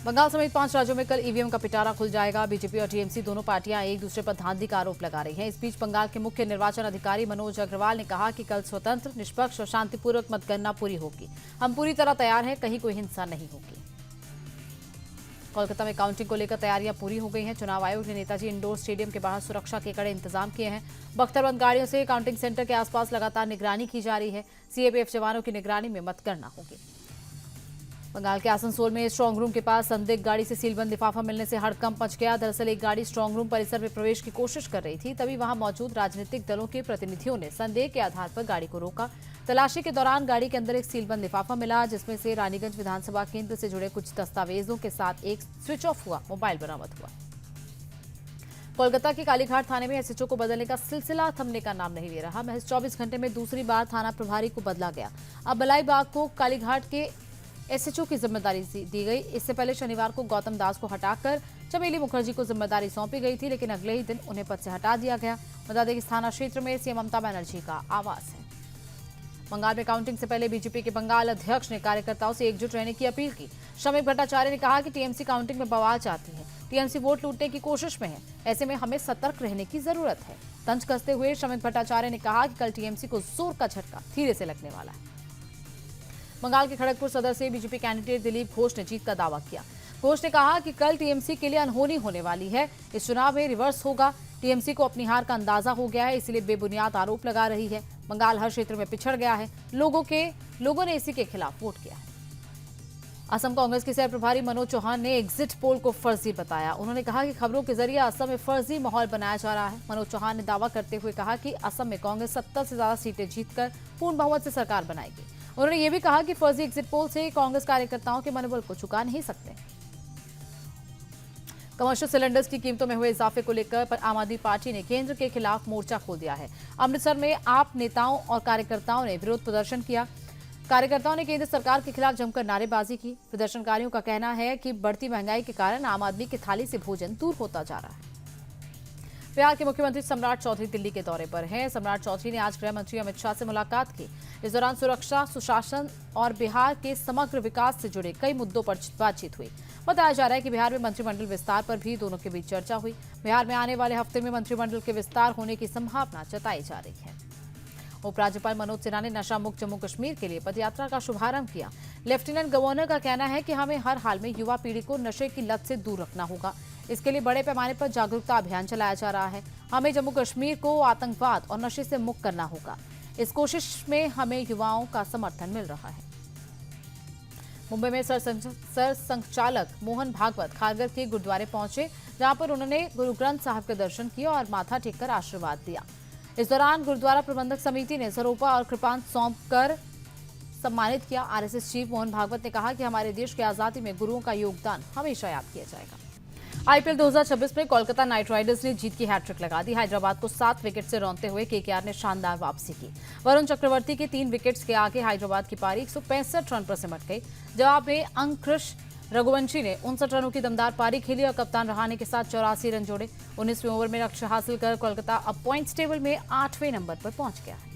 बंगाल समेत 5 राज्यों में कल ईवीएम का पिटारा खुल जाएगा। बीजेपी और टीएमसी दोनों पार्टियां एक दूसरे पर धांधली का आरोप लगा रही हैं। इस बीच बंगाल के मुख्य निर्वाचन अधिकारी मनोज अग्रवाल ने कहा कि कल स्वतंत्र, निष्पक्ष और शांतिपूर्वक मतगणना पूरी होगी। हम पूरी तरह तैयार हैं, कहीं कोई हिंसा नहीं होगी। कोलकाता में काउंटिंग को लेकर तैयारियां पूरी हो गई हैं। चुनाव आयोग ने नेताजी इंडोर स्टेडियम के बाहर सुरक्षा के कड़े इंतजाम किए हैं। बख्तरबंद गाड़ियों से काउंटिंग सेंटर के आसपास लगातार निगरानी की जा रही है। सीएपीएफ जवानों की निगरानी में मतगणना होगी। बंगाल के आसनसोल में स्ट्रांग रूम के पास संदिग्ध गाड़ी से सीलबंद लिफाफा मिलने से हड़कंप मच गया। दरअसल एक गाड़ी स्ट्रांग रूम परिसर में प्रवेश की कोशिश कर रही थी, तभी वहां मौजूद राजनीतिक दलों के प्रतिनिधियों ने संदेह के आधार पर गाड़ी को रोका। तलाशी के दौरान गाड़ी के अंदर एक सीलबंद लिफाफा मिला, जिसमें से रानीगंज विधानसभा केंद्र से जुड़े कुछ दस्तावेजों के साथ एक स्विच ऑफ हुआ मोबाइल बरामद हुआ। कोलकाता के कालीघाट थाने में एसएचओ को बदलने का सिलसिला थमने का नाम नहीं ले रहा। महज 24 घंटे में दूसरी बार थाना प्रभारी को बदला गया। अब बलाईबाग को कालीघाट के एसएचओ की जिम्मेदारी दी गई। इससे पहले शनिवार को गौतम दास को हटाकर चमेली मुखर्जी को जिम्मेदारी सौंपी गई थी, लेकिन अगले ही दिन उन्हें पद से हटा दिया गया। बता दें कि थाना क्षेत्र में सीएम ममता बनर्जी का आवास है। बंगाल में काउंटिंग से पहले बीजेपी के बंगाल अध्यक्ष ने कार्यकर्ताओं से एकजुट रहने की अपील की। श्रमिक भट्टाचार्य ने कहा कि टीएमसी काउंटिंग में बवाल चाहती है। टीएमसी वोट लूटने की कोशिश में है, ऐसे में हमें सतर्क रहने की जरूरत है। तंज कसते हुए श्रमिक भट्टाचार्य ने कहा कि कल टीएमसी को जोर का झटका धीरे से लगने वाला है। बंगाल के खड़गपुर सदर से बीजेपी कैंडिडेट दिलीप घोष ने जीत का दावा किया। घोष ने कहा कि कल टीएमसी के लिए अनहोनी होने वाली है। इस चुनाव में रिवर्स होगा। टीएमसी को अपनी हार का अंदाजा हो गया है, इसलिए बेबुनियाद आरोप लगा रही है। बंगाल हर क्षेत्र में पिछड़ गया है। लोगों ने इसी के खिलाफ वोट किया है। असम कांग्रेस के सह प्रभारी मनोज चौहान ने एग्जिट पोल को फर्जी बताया। उन्होंने कहा कि खबरों के जरिए असम में फर्जी माहौल बनाया जा रहा है। मनोज चौहान ने दावा करते हुए कहा कि असम में कांग्रेस 70 से ज्यादा सीटें जीतकर पूर्ण बहुमत से सरकार बनाएगी। उन्होंने ये भी कहा कि फर्जी एग्जिट पोल से कांग्रेस कार्यकर्ताओं के मनोबल को चुका नहीं सकते। कमर्शियल सिलेंडर्स की कीमतों में हुए इजाफे को लेकर आम आदमी पार्टी ने केंद्र के खिलाफ मोर्चा खोल दिया है। अमृतसर में आप नेताओं और कार्यकर्ताओं ने विरोध प्रदर्शन किया। कार्यकर्ताओं ने केंद्र सरकार के खिलाफ जमकर नारेबाजी की। प्रदर्शनकारियों का कहना है कि बढ़ती महंगाई के कारण आम आदमी की थाली से भोजन दूर होता जा रहा है। बिहार के मुख्यमंत्री सम्राट चौधरी दिल्ली के दौरे पर हैं। सम्राट चौधरी ने आज गृह मंत्री अमित शाह से मुलाकात की। इस दौरान सुरक्षा, सुशासन और बिहार के समग्र विकास से जुड़े कई मुद्दों पर बातचीत हुई। बताया जा रहा है कि बिहार में मंत्रिमंडल विस्तार पर भी दोनों के बीच चर्चा हुई। बिहार में आने वाले हफ्ते में मंत्रिमंडल के विस्तार होने की संभावना जताई जा रही है। उपराज्यपाल मनोज सिन्हा ने नशा मुक्त जम्मू कश्मीर के लिए पदयात्रा का शुभारंभ किया। लेफ्टिनेंट गवर्नर का कहना है कि हमें हर हाल में युवा पीढ़ी को नशे की लत से दूर रखना होगा। इसके लिए बड़े पैमाने पर जागरूकता अभियान चलाया जा रहा है। हमें जम्मू कश्मीर को आतंकवाद और नशे से मुक्त करना होगा। इस कोशिश में हमें युवाओं का समर्थन मिल रहा है। मुंबई में सर संचालक मोहन भागवत खारगर के गुरुद्वारे पहुंचे, जहां पर उन्होंने गुरु ग्रंथ साहब के दर्शन किए और माथा टेककर आशीर्वाद दिया। इस दौरान गुरुद्वारा प्रबंधक समिति ने सरोपा और कृपांत सौंप कर सम्मानित किया। आरएसएस चीफ मोहन भागवत ने कहा कि हमारे देश की आजादी में गुरुओं का योगदान हमेशा याद किया जाएगा। आईपीएल 2026 में कोलकाता नाइट राइडर्स ने जीत की हैट्रिक लगा दी। हैदराबाद को 7 विकेट से रौंदते हुए केकेआर ने शानदार वापसी की। वरुण चक्रवर्ती के 3 विकेट्स के आगे हैदराबाद की पारी 165 रन पर सिमट गई। जवाब में अंकुश रघुवंशी ने 59 रनों की दमदार पारी खेली और कप्तान रहाणे के साथ 84 रन जोड़े। 19वें ओवर में लक्ष्य हासिल कर कोलकाता अब पॉइंट्स टेबल में 8वें नंबर पर पहुंच गया है।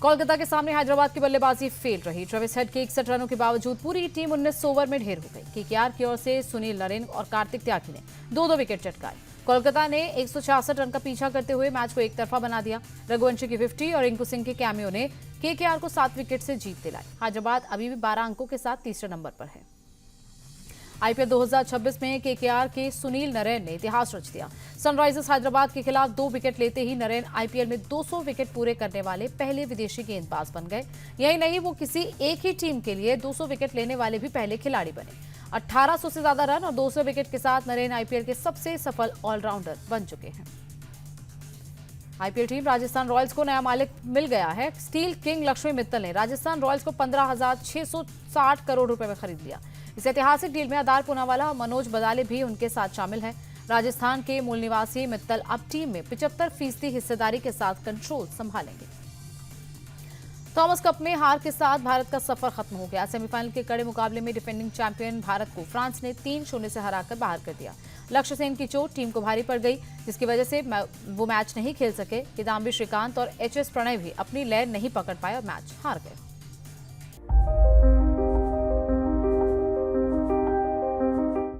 कोलकाता के सामने हैदराबाद की बल्लेबाजी फेल रही। ट्रेविस हेड के 61 रनों के बावजूद पूरी टीम 19 ओवर में ढेर हो गई। केकेआर की ओर से सुनील नरेन और कार्तिक त्यागी ने 2-2 विकेट चटकाए। कोलकाता ने 166 रन का पीछा करते हुए मैच को एक तरफा बना दिया। रघुवंशी की 50 और रिंकू सिंह के कैमियो ने केकेआर को 7 विकेट से जीत दिलाई। हैदराबाद अभी भी 12 अंकों के साथ तीसरे नंबर पर है। आईपीएल 2026 में केकेआर के सुनील नरेन ने इतिहास रच दिया। सनराइजर्स हैदराबाद के खिलाफ 2 विकेट लेते ही नरेन आईपीएल में 200 विकेट पूरे करने वाले पहले विदेशी गेंदबाज बन गए। यही नहीं, वो किसी एक ही टीम के लिए 200 विकेट लेने वाले भी पहले खिलाड़ी बने। 1800 से ज्यादा रन और 200 विकेट के साथ नरेन आईपीएल के सबसे सफल ऑलराउंडर बन चुके हैं। आईपीएल टीम राजस्थान रॉयल्स को नया मालिक मिल गया है। स्टील किंग लक्ष्मी मित्तल ने राजस्थान रॉयल्स को 15,660 करोड़ रुपए में खरीद लिया। इस ऐतिहासिक डील में आधार पूनावाला और मनोज बदाले भी उनके साथ शामिल हैं। राजस्थान के मूल निवासी मित्तल अब टीम में 75% हिस्सेदारी के साथ कंट्रोल संभालेंगे। थॉमस कप में हार के साथ भारत का सफर खत्म हो गया। सेमीफाइनल के कड़े मुकाबले में डिफेंडिंग चैंपियन भारत को फ्रांस ने 3-0 से हराकर बाहर कर दिया। लक्ष्य सेन की चोट टीम को भारी पड़ गई, जिसकी वजह से वो मैच नहीं खेल सके। किदाम्बी श्रीकांत और एचएस प्रणय भी अपनी लय नहीं पकड़ पाए और मैच हार गए।